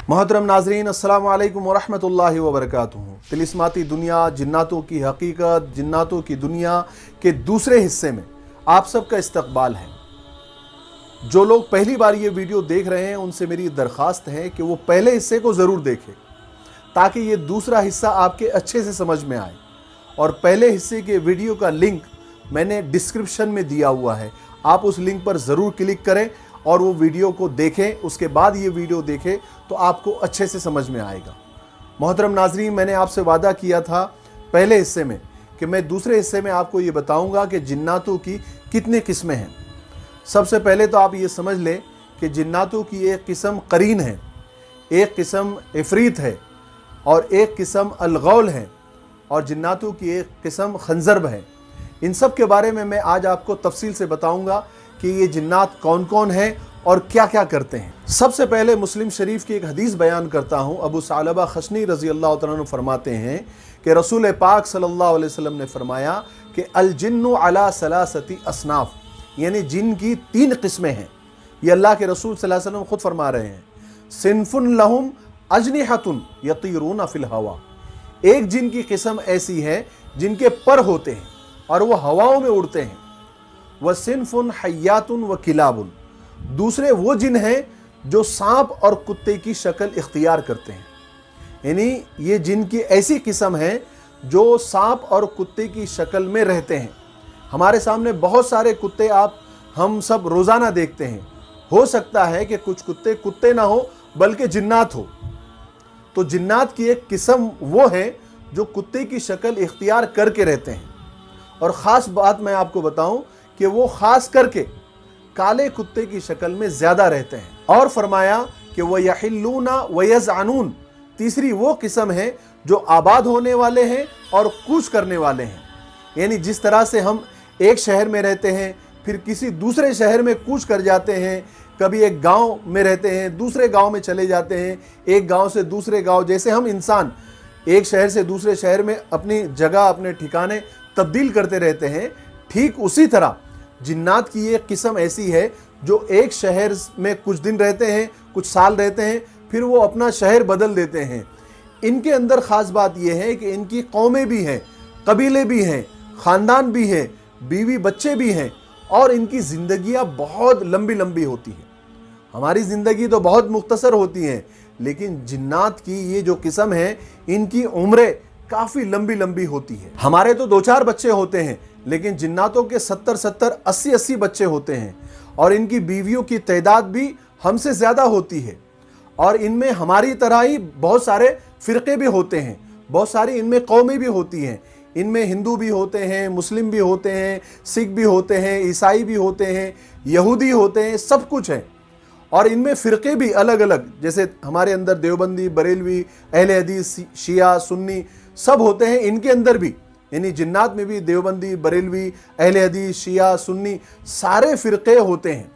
मोहतरम नाजरीन, अस्सलाम वालेकुम वरहमतुल्लाहि वबरकातुहू। तिलिस्माती दुनिया, जिन्नातों की हकीकत, जिन्नातों की दुनिया के दूसरे हिस्से में आप सबका इस्तकबाल है। जो लोग पहली बार ये वीडियो देख रहे हैं उनसे मेरी दरख्वास्त है कि वो पहले हिस्से को ज़रूर देखें ताकि ये दूसरा हिस्सा आपके अच्छे से समझ में आए। और पहले हिस्से के वीडियो का लिंक मैंने डिस्क्रिप्शन में दिया हुआ है, आप उस लिंक पर ज़रूर क्लिक करें और वो वीडियो को देखें। उसके बाद ये वीडियो देखें तो आपको अच्छे से समझ में आएगा। मोहतरम नाजरीन, मैंने आपसे वादा किया था पहले हिस्से में कि मैं दूसरे हिस्से में आपको ये बताऊंगा कि जिन्नातों की कितनी किस्में हैं। सबसे पहले तो आप ये समझ लें कि जिन्नातों की एक किस्म करीन है, एक किस्म इफरीत है और एक किस्म अलगौल है, और जिन्नातों की एक किस्म खंजरब है। इन सब के बारे में मैं आज आपको तफसील से बताऊंगा कि ये जिन्नात कौन कौन हैं और क्या क्या करते हैं। सबसे पहले मुस्लिम शरीफ की एक हदीस बयान करता हूँ। अबू सालबा खशनी रज़ी अल्लाह तआला अन्हु फरमाते हैं कि रसूल पाक सल्लल्लाहु अलैहि वसल्लम ने फरमाया कि अल जिन्नु अला सलासती असनाफ, यानी जिन की 3 किस्में हैं। ये अल्लाह के रसूल सल्लल्लाहु अलैहि वसल्लम खुद फरमा रहे हैं। सिनफुन लहुम अजनिहतुन यतीरून फिल हवा, एक जिन की किस्म ऐसी है जिनके पर होते हैं और वो हवाओं में उड़ते हैं। वह सिनफुन हयातुन व किलाबुन, दूसरे वो जिन हैं जो सांप और कुत्ते की शक्ल इख्तियार करते हैं। यानी ये जिन की ऐसी किस्म है जो सांप और कुत्ते की शक्ल में रहते हैं। हमारे सामने बहुत सारे कुत्ते हम सब रोज़ाना देखते हैं। हो सकता है कि कुछ कुत्ते ना हो बल्कि जिन्नात हो। तो जिन्नात की एक किस्म वो है जो कुत्ते की शक्ल इख्तियार करके रहते हैं। और ख़ास बात मैं आपको बताऊं कि वो ख़ास करके काले कुत्ते की शक्ल में ज़्यादा रहते हैं। और फरमाया कि वह यहिल्लूना व यज़अनून, तीसरी वो किस्म है जो आबाद होने वाले हैं और कूच करने वाले हैं। यानी जिस तरह से हम एक शहर में रहते हैं फिर किसी दूसरे शहर में कूच कर जाते हैं, कभी एक गांव में रहते हैं दूसरे गांव में चले जाते हैं, एक गांव से दूसरे गांव, जैसे हम इंसान एक शहर से दूसरे शहर में अपनी जगह अपने ठिकाने तब्दील करते रहते हैं, ठीक उसी तरह जिन्नात की एक किस्म ऐसी है जो एक शहर में कुछ दिन रहते हैं, कुछ साल रहते हैं, फिर वो अपना शहर बदल देते हैं। इनके अंदर ख़ास बात यह है कि इनकी कौमें भी हैं, कबीले भी हैं, ख़ानदान भी हैं, बीवी बच्चे भी हैं, और इनकी ज़िंदगियाँ बहुत लंबी लंबी होती हैं। हमारी ज़िंदगी तो बहुत मुख्तसर होती हैं, लेकिन जिन्नात की ये जो किस्म है इनकी उम्रें काफ़ी लंबी लंबी होती है। हमारे तो 2-4 बच्चे होते हैं, लेकिन जिन्नातों के 70-70, 80-80 बच्चे होते हैं, और इनकी बीवियों की तादाद भी हमसे ज़्यादा होती है। और इनमें हमारी तरह ही बहुत सारे फ़िरक़े भी होते हैं, बहुत सारी इनमें कौमें भी होती हैं। इनमें हिंदू भी होते हैं, मुस्लिम भी होते हैं, सिख भी होते हैं, ईसाई भी होते हैं, यहूदी होते हैं, सब कुछ है। और इनमें फ़िरक़े भी अलग अलग, जैसे हमारे अंदर देवबंदी, बरेलवी, अहले हदीस, शिया, सुन्नी सब होते हैं इनके अंदर भी। यानी जिन्नात में भी देवबंदी, बरेलवी, अहले हदीस, शिया, सुन्नी सारे फ़िरक़े होते हैं।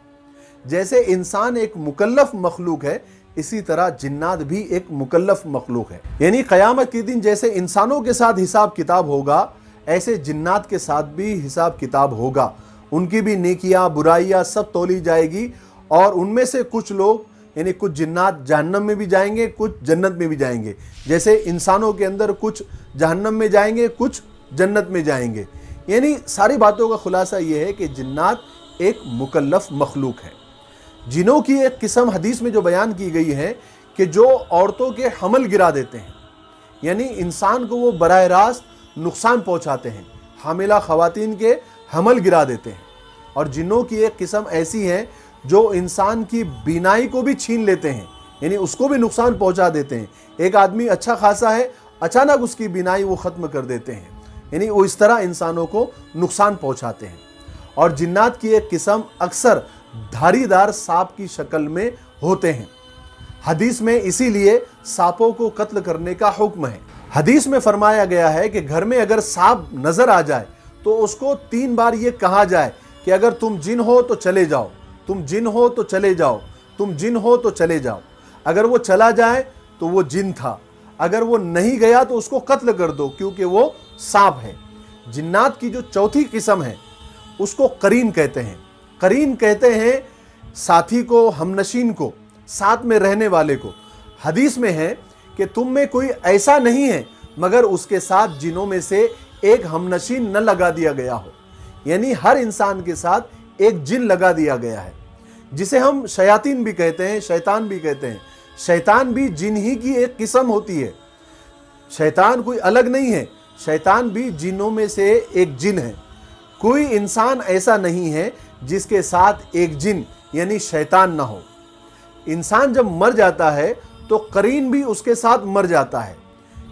जैसे इंसान एक मुकल्लफ मखलूक है, इसी तरह जिन्नात भी एक मुकल्लफ मखलूक है। यानी क़यामत के दिन जैसे इंसानों के साथ हिसाब किताब होगा, ऐसे जिन्नात के साथ भी हिसाब किताब होगा। उनकी भी नेकियां बुराइयां सब तोली जाएगी, और उनमें से कुछ लोग यानी कुछ जिन्नात जहन्नम में भी जाएंगे, कुछ जन्नत में भी जाएंगे। जैसे इंसानों के अंदर कुछ जहन्नम में जाएंगे, कुछ जन्नत में जाएंगे। यानी सारी बातों का खुलासा ये है कि जिन्नात एक मुकल्लफ मखलूक है। जिनों की एक किस्म हदीस में जो बयान की गई है कि जो औरतों के हमल गिरा देते हैं, यानी इंसान को वो बराह रास्त नुकसान पहुँचाते हैं, हामिला ख़वातीन के हमल गिरा देते हैं। और जिनों की एक किस्म ऐसी है जो इंसान की बीनाई को भी छीन लेते हैं, यानी उसको भी नुकसान पहुंचा देते हैं। एक आदमी अच्छा खासा है, अचानक उसकी बीनाई वो ख़त्म कर देते हैं, यानी वो इस तरह इंसानों को नुकसान पहुंचाते हैं। और जिन्नात की एक किस्म अक्सर धारीदार सांप की शक्ल में होते हैं। हदीस में इसीलिए सांपों को कत्ल करने का हुक्म है। हदीस में फरमाया गया है कि घर में अगर सांप नज़र आ जाए तो उसको 3 बार ये कहा जाए कि अगर तुम जिन हो तो चले जाओ, तुम जिन हो तो चले जाओ, तुम जिन हो तो चले जाओ। अगर वो चला जाए तो वो जिन था, अगर वो नहीं गया तो उसको कत्ल कर दो क्योंकि वो सांप है। जिन्नात की जो चौथी किस्म है उसको करीन कहते हैं। करीन कहते हैं साथी को, हमनशीन को, साथ में रहने वाले को। حدیث میں ہے کہ تم میں کوئی ایسا نہیں ہے مگر اس کے ساتھ جنوں میں سے ایک ہمنشین نہ لگا دیا گیا ہو، یعنی ہر انسان کے ساتھ ایک جن لگا دیا گیا ہے، جسے ہم شیاطین بھی کہتے ہیں، شیطان بھی کہتے ہیں۔ شیطان بھی جن ہی کی ایک قسم ہوتی ہے، شیطان کوئی الگ نہیں ہے، شیطان بھی جنوں میں سے ایک جن ہے۔ کوئی انسان ایسا نہیں ہے جس کے ساتھ ایک جن یعنی شیطان نہ ہو۔ انسان جب مر جاتا ہے تو قرین بھی اس کے ساتھ مر جاتا ہے،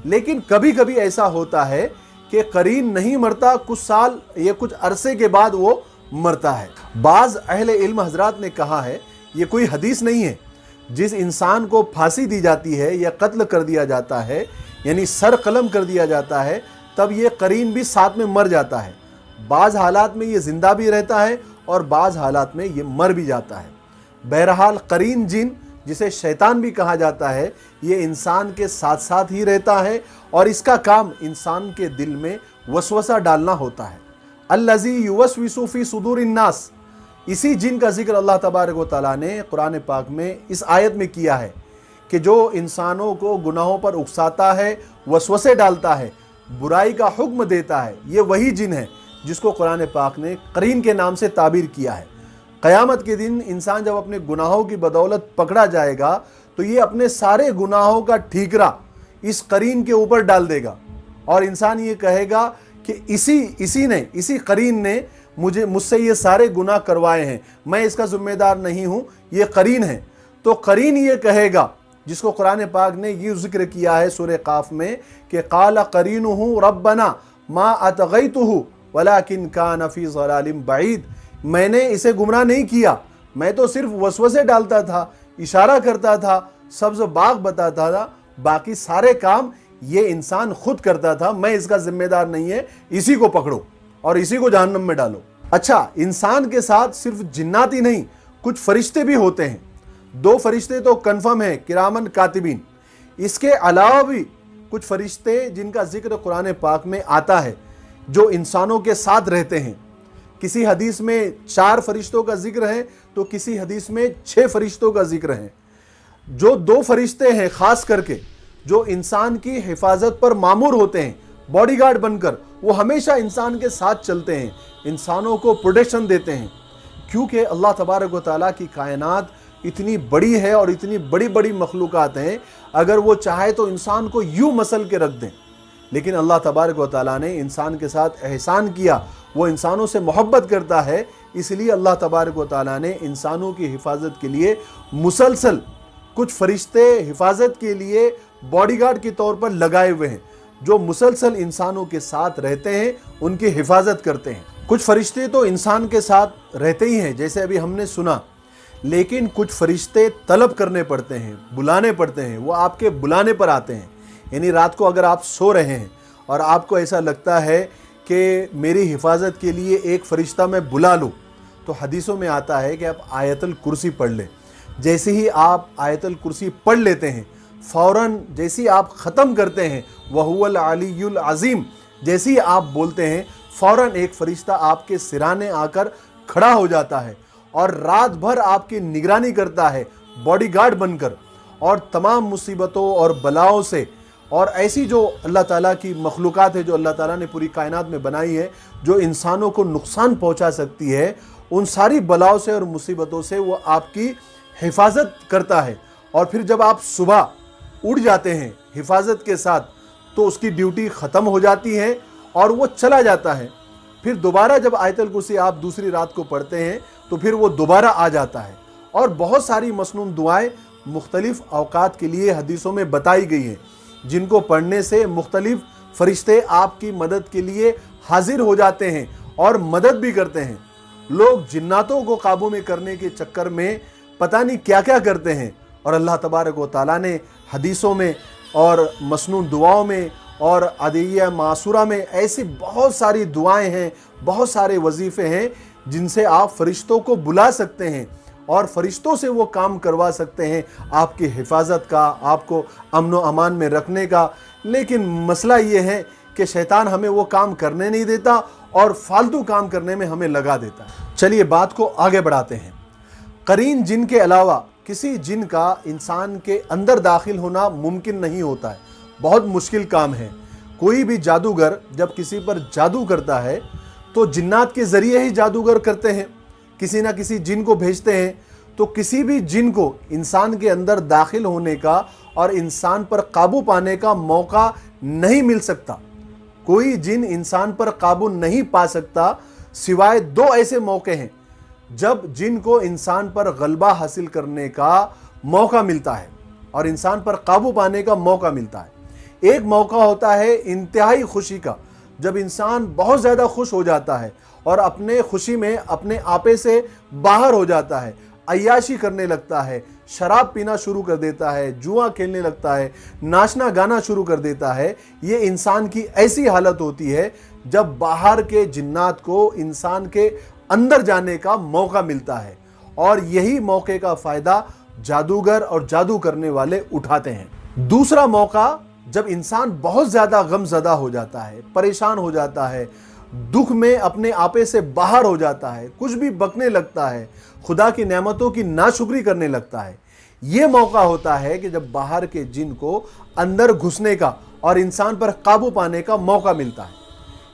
لیکن کبھی کبھی ایسا ہوتا ہے کہ قرین نہیں مرتا، کچھ سال یا کچھ عرصے کے بعد وہ مرتا ہے۔ بعض اہل علم حضرات نے کہا ہے، یہ کوئی حدیث نہیں ہے، جس انسان کو پھانسی دی جاتی ہے یا قتل کر دیا جاتا ہے یعنی سر قلم کر دیا جاتا ہے، تب یہ قرین بھی ساتھ میں مر جاتا ہے۔ بعض حالات میں یہ زندہ بھی رہتا ہے اور بعض حالات میں یہ مر بھی جاتا ہے۔ بہرحال قرین جن، جسے شیطان بھی کہا جاتا ہے، یہ انسان کے ساتھ ساتھ ہی رہتا ہے اور اس کا کام انسان کے دل میں وسوسہ ڈالنا ہوتا ہے۔ الذی یوسوس فی صدور الناس، اسی جن کا ذکر اللہ تبارک و تعالیٰ نے قرآن پاک میں اس آیت میں کیا ہے کہ جو انسانوں کو گناہوں پر اکساتا ہے، وسوسے ڈالتا ہے، برائی کا حکم دیتا ہے، یہ وہی جن ہے جس کو قرآن پاک نے قرین کے نام سے تعبیر کیا ہے۔ قیامت کے دن انسان جب اپنے گناہوں کی بدولت پکڑا جائے گا تو یہ اپنے سارے گناہوں کا ٹھیکرا اس قرین کے اوپر ڈال دے گا، اور انسان یہ کہے گا کہ اسی قرین نے مجھ سے یہ سارے گناہ کروائے ہیں، میں اس کا ذمہ دار نہیں ہوں، یہ قرین ہے۔ تو قرین یہ کہے گا، جس کو قرآن پاک نے یہ ذکر کیا ہے سورہ قاف میں کہ قال قرینہ ربنا ما اطغیتہ ولکن کان فی ضلال بعید، میں نے اسے گمراہ نہیں کیا، میں تو صرف وسوسے ڈالتا تھا، اشارہ کرتا تھا، سبز باغ بتاتا تھا، باقی سارے کام یہ انسان خود کرتا تھا، میں اس کا ذمہ دار نہیں ہے، اسی کو پکڑو اور اسی کو جہنم میں ڈالو۔ اچھا، انسان کے ساتھ صرف جنات ہی نہیں، کچھ فرشتے بھی ہوتے ہیں۔ 2 فرشتے تو کنفرم ہیں، کرامن کاتبین۔ اس کے علاوہ بھی کچھ فرشتے جن کا ذکر قرآن پاک میں آتا ہے، جو انسانوں کے ساتھ رہتے ہیں۔ کسی حدیث میں 4 فرشتوں کا ذکر ہے تو کسی حدیث میں 6 فرشتوں کا ذکر ہے۔ جو 2 فرشتے ہیں خاص کر کے، جو انسان کی حفاظت پر مامور ہوتے ہیں، باڈی گارڈ بن کر، وہ ہمیشہ انسان کے ساتھ چلتے ہیں، انسانوں کو پروٹیکشن دیتے ہیں، کیونکہ اللہ تبارک و تعالیٰ کی کائنات اتنی بڑی ہے اور اتنی بڑی بڑی مخلوقات ہیں، اگر وہ چاہے تو انسان کو یوں مسل کے رکھ دیں، لیکن اللہ تبارک و تعالیٰ نے انسان کے ساتھ احسان کیا، وہ انسانوں سے محبت کرتا ہے، اس لیے اللہ تبارک و تعالیٰ نے انسانوں کی حفاظت کے لیے مسلسل کچھ فرشتے حفاظت کے لیے باڈی گارڈ کے طور پر لگائے ہوئے ہیں، جو مسلسل انسانوں کے ساتھ رہتے ہیں، ان کی حفاظت کرتے ہیں۔ کچھ فرشتے تو انسان کے ساتھ رہتے ہی ہیں، جیسے ابھی ہم نے سنا، لیکن کچھ فرشتے طلب کرنے پڑتے ہیں، بلانے پڑتے ہیں، وہ آپ کے بلانے پر آتے ہیں۔ یعنی رات کو اگر آپ سو رہے ہیں اور آپ کو ایسا لگتا ہے کہ میری حفاظت کے لیے ایک فرشتہ میں بلا لوں، تو حدیثوں میں آتا ہے کہ آپ آیت الکرسی پڑھ لیں۔ جیسے ہی آپ آیت الکرسی پڑھ لیتے ہیں، فوراً جیسی آپ ختم کرتے ہیں وَهُوَ الْعَلِيُّ الْعَظِيمُ، جیسی آپ بولتے ہیں، فوراً ایک فرشتہ آپ کے سرانے آ کر کھڑا ہو جاتا ہے اور رات بھر آپ کی نگرانی کرتا ہے باڈی گارڈ بن کر، اور تمام مصیبتوں اور بلاؤں سے، اور ایسی جو اللہ تعالیٰ کی مخلوقات ہے جو اللہ تعالیٰ نے پوری کائنات میں بنائی ہے، جو انسانوں کو نقصان پہنچا سکتی ہے، ان ساری بلاؤں سے اور مصیبتوں سے وہ آپ کی حفاظت کرتا ہے۔ اور پھر جب آپ صبح اٹھ جاتے ہیں حفاظت کے ساتھ، تو اس کی ڈیوٹی ختم ہو جاتی ہے اور وہ چلا جاتا ہے۔ پھر دوبارہ جب آیت الکرسی آپ دوسری رات کو پڑھتے ہیں تو پھر وہ دوبارہ آ جاتا ہے۔ اور بہت ساری مسنون دعائیں مختلف اوقات کے لیے حدیثوں میں بتائی گئی ہیں، جن کو پڑھنے سے مختلف فرشتے آپ کی مدد کے لیے حاضر ہو جاتے ہیں اور مدد بھی کرتے ہیں۔ لوگ جناتوں کو قابو میں کرنے کے چکر میں پتہ نہیں کیا کیا کرتے ہیں، اور اللہ تبارک و تعالیٰ نے حدیثوں میں اور مسنون دعاؤں میں اور ادعیہ معصورہ میں ایسی بہت ساری دعائیں ہیں، بہت سارے وظیفے ہیں جن سے آپ فرشتوں کو بلا سکتے ہیں اور فرشتوں سے وہ کام کروا سکتے ہیں آپ کی حفاظت کا، آپ کو امن و امان میں رکھنے کا۔ لیکن مسئلہ یہ ہے کہ شیطان ہمیں وہ کام کرنے نہیں دیتا اور فالتو کام کرنے میں ہمیں لگا دیتا ہے۔ چلیے بات کو آگے بڑھاتے ہیں۔ قرین جن کے علاوہ किसी जिन का इंसान के अंदर दाखिल होना मुमकिन नहीं होता है, बहुत मुश्किल काम है। कोई भी जादूगर जब किसी पर जादू करता है तो जिन्नात के ज़रिए ही जादूगर करते हैं, किसी ना किसी जिन को भेजते हैं। तो किसी भी जिन को इंसान के अंदर दाखिल होने का और इंसान पर काबू पाने का मौका नहीं मिल सकता। कोई जिन इंसान पर काबू नहीं पा सकता सिवाय दो ऐसे मौके हैं जब जिन को इंसान पर गलबा हासिल करने का मौका मिलता है और इंसान पर काबू पाने का मौका मिलता है। एक मौका होता है इंतहाई खुशी का, जब इंसान बहुत ज़्यादा खुश हो जाता है और अपने खुशी में अपने आपे से बाहर हो जाता है, अय्याशी करने लगता है, शराब पीना शुरू कर देता है, जुआ खेलने लगता है, नाचना गाना शुरू कर देता है। ये इंसान की ऐसी हालत होती है जब बाहर के जिन्नात को इंसान के अंदर जाने का मौका मिलता है, और यही मौके का फ़ायदा जादूगर और जादू करने वाले उठाते हैं। दूसरा मौका, जब इंसान बहुत ज़्यादा गमज़दा हो जाता है, परेशान हो जाता है, दुख में अपने आपे से बाहर हो जाता है, कुछ भी बकने लगता है, खुदा की नेमतों की नाशुक्री करने लगता है, ये मौका होता है कि जब बाहर के जिन को अंदर घुसने का और इंसान पर काबू पाने का मौका मिलता है।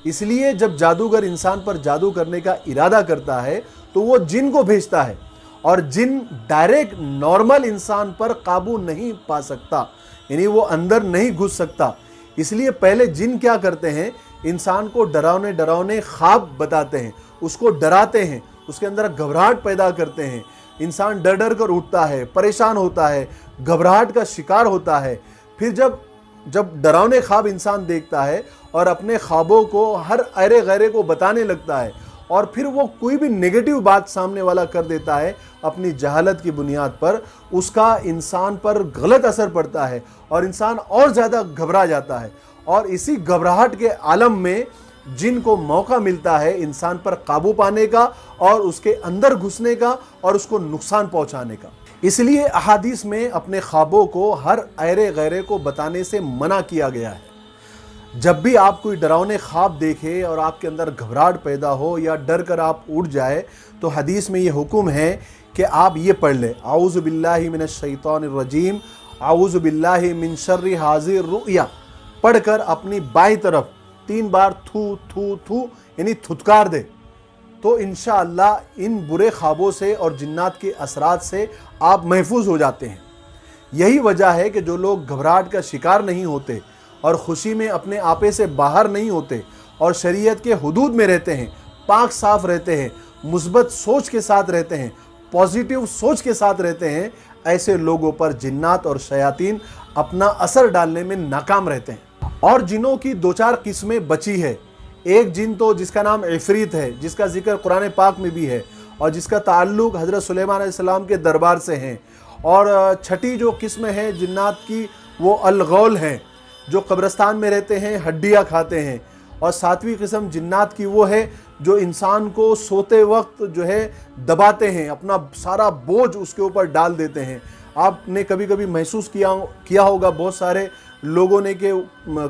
इसलिए जब जादूगर इंसान पर जादू करने का इरादा करता है तो वो जिन को भेजता है, और जिन डायरेक्ट नॉर्मल इंसान पर काबू नहीं पा सकता, यानी वो अंदर नहीं घुस सकता। इसलिए पहले जिन क्या करते हैं, इंसान को डरावने डरावने ख्वाब बताते हैं, उसको डराते हैं, उसके अंदर घबराहट पैदा करते हैं। इंसान डर डर कर उठता है, परेशान होता है, घबराहट का शिकार होता है। फिर जब डरावने ख्वाब इंसान देखता है और अपने ख्वाबों को हर ऐरे गैरे को बताने लगता है, और फिर वो कोई भी नेगेटिव बात सामने वाला कर देता है अपनी जहालत की बुनियाद पर, उसका इंसान पर गलत असर पड़ता है और इंसान और ज़्यादा घबरा जाता है। और इसी घबराहट के आलम में जिन को मौका मिलता है इंसान पर काबू पाने का और उसके अंदर घुसने का और उसको नुकसान पहुंचाने का। इसलिए अहादीस में अपने ख्वाबों को हर ऐरे गैरे को बताने से मना किया गया है। जब भी आप कोई डरावने ख्वाब देखे और आपके अंदर घबराहट पैदा हो या डर कर आप उठ जाए, तो हदीस में ये हुक्म है कि आप ये पढ़ लें, आऊज़ु बिल्लाहि मिनश शैतानिर रजीम, आऊज़ु बिल्लाहि मिन शर्रि हाज़िर रुया, पढ़कर अपनी बाईं तरफ 3 बार थू थू थू यानी थुतकार दे, तो इंशाअल्लाह इन बुरे ख्वाबों से और जिन्नात के असरात से आप महफूज हो जाते हैं। यही वजह है कि जो लोग घबराहट का शिकार नहीं होते और खुशी में अपने आपे से बाहर नहीं होते और शरीयत के हुदूद में रहते हैं, पाक साफ रहते हैं, मुस्बत सोच के साथ रहते हैं, पॉजिटिव सोच के साथ रहते हैं, ऐसे लोगों पर जिन्नात और शयातीन अपना असर डालने में नाकाम रहते हैं। और जिनों की 2-4 किस्में बची है। एक जिन तो जिसका नाम इफरीत है, जिसका जिक्र कुरान पाक में भी है और जिसका ताल्लुक हज़रत सुलेमान अलैहिस्सलाम के दरबार से है। और छठी जो किस्म है जिन्नात की, वो अलगौल हैं, जो कब्रिस्तान में रहते हैं, हड्डियाँ खाते हैं। और 7वीं किस्म जिन्नात की वो है जो इंसान को सोते वक्त जो है दबाते हैं, अपना सारा बोझ उसके ऊपर डाल देते हैं। आपने कभी कभी महसूस किया होगा, बहुत सारे लोगों ने, कि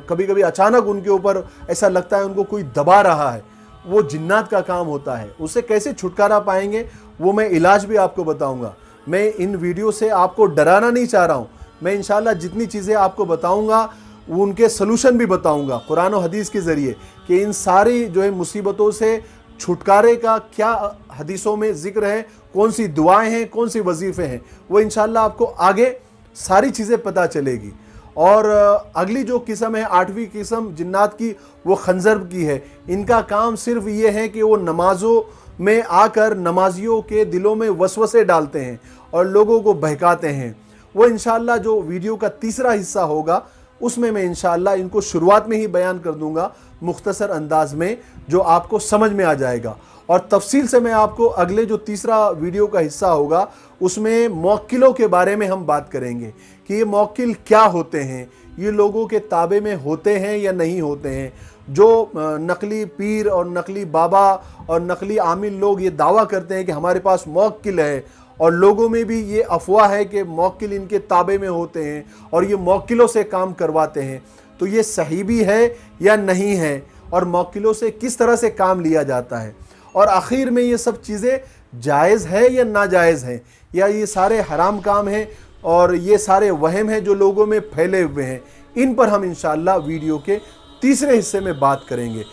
कभी कभी अचानक उनके ऊपर ऐसा लगता है उनको कोई दबा रहा है, वो जिन्नात का काम होता है। उससे कैसे छुटकारा पाएंगे वो मैं इलाज भी आपको बताऊंगा। मैं इन वीडियो से आपको डराना नहीं चाह रहा हूँ, मैं इंशाल्लाह जितनी चीज़ें आपको बताऊंगा उनके सलूशन भी बताऊंगा कुरान और हदीस के ज़रिए, कि इन सारी जो है मुसीबतों से छुटकारे का क्या हदीसों में ज़िक्र है, कौन सी दुआएं हैं, कौन सी वजीफ़े हैं, वो इंशाल्लाह आपको आगे सारी चीज़ें पता चलेगी। और अगली जो किस्म है, 8वीं किस्म जिन्नात की, वो खंजर की है। इनका काम सिर्फ ये है कि वो नमाज़ों में आकर नमाजियों के दिलों में वसवसे डालते हैं और लोगों को बहकाते हैं। वो इंशाल्लाह जो वीडियो का तीसरा हिस्सा होगा उसमें मैं इंशाल्लाह इनको शुरुआत में ही बयान कर दूंगा मुख्तसर अंदाज में, जो आपको समझ में आ जाएगा। और तफसील से मैं आपको अगले जो तीसरा वीडियो का हिस्सा होगा उसमें मौक्किलों के बारे में हम बात करेंगे कि ये मौक्किल क्या होते हैं, ये लोगों के ताबे में होते हैं या नहीं होते हैं। जो नकली पीर और नकली बाबा और नकली आमिल लोग ये दावा करते हैं कि हमारे पास मौक्किल है, और लोगों में भी ये अफवाह है कि मौक्किल इनके ताबे में होते हैं और ये मौक्किलों से काम करवाते हैं, तो ये सही भी है या नहीं है, और मौक्किलों से किस तरह से काम लिया जाता है। और आखिर में ये सब चीज़ें جائز ہے یا ناجائز ہیں، یا یہ سارے حرام کام ہیں اور یہ سارے وہم ہیں جو لوگوں میں پھیلے ہوئے ہیں، ان پر ہم انشاءاللہ ویڈیو کے تیسرے حصے میں بات کریں گے۔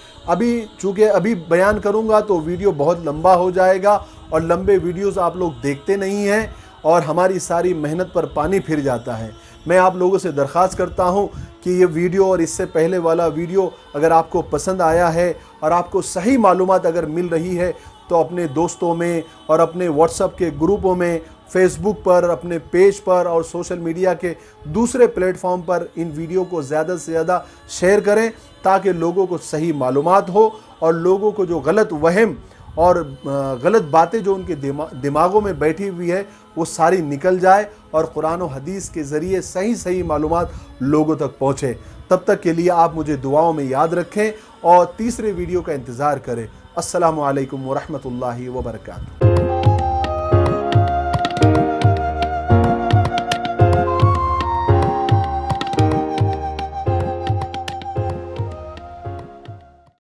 چونکہ ابھی بیان کروں گا تو ویڈیو بہت لمبا ہو جائے گا، اور لمبے ویڈیوز آپ لوگ دیکھتے نہیں ہیں اور ہماری ساری محنت پر پانی پھر جاتا ہے۔ میں آپ لوگوں سے درخواست کرتا ہوں کہ یہ ویڈیو اور اس سے پہلے والا ویڈیو اگر آپ کو پسند آیا ہے اور آپ کو صحیح معلومات اگر مل رہی ہے تو اپنے دوستوں میں اور اپنے واٹس ایپ کے گروپوں میں، فیس بک پر، اپنے پیج پر اور سوشل میڈیا کے دوسرے plate form per in video کو زیادہ سے زیادہ شیئر کریں، تاکہ لوگوں کو صحیح معلومات ہو اور لوگوں کو جو غلط وہم اور غلط باتیں جو ان کے دماغوں میں بیٹھی ہوئی ہے وہ ساری نکل جائے اور قرآن و حدیث کے ذریعے صحیح معلومات لوگوں تک پہنچے۔ تب تک کے لیے آپ مجھے دعاؤں میں یاد رکھیں اور تیسرے ویڈیو کا انتظار کریں۔ السلام علیکم ورحمۃ اللہ وبرکاتہ۔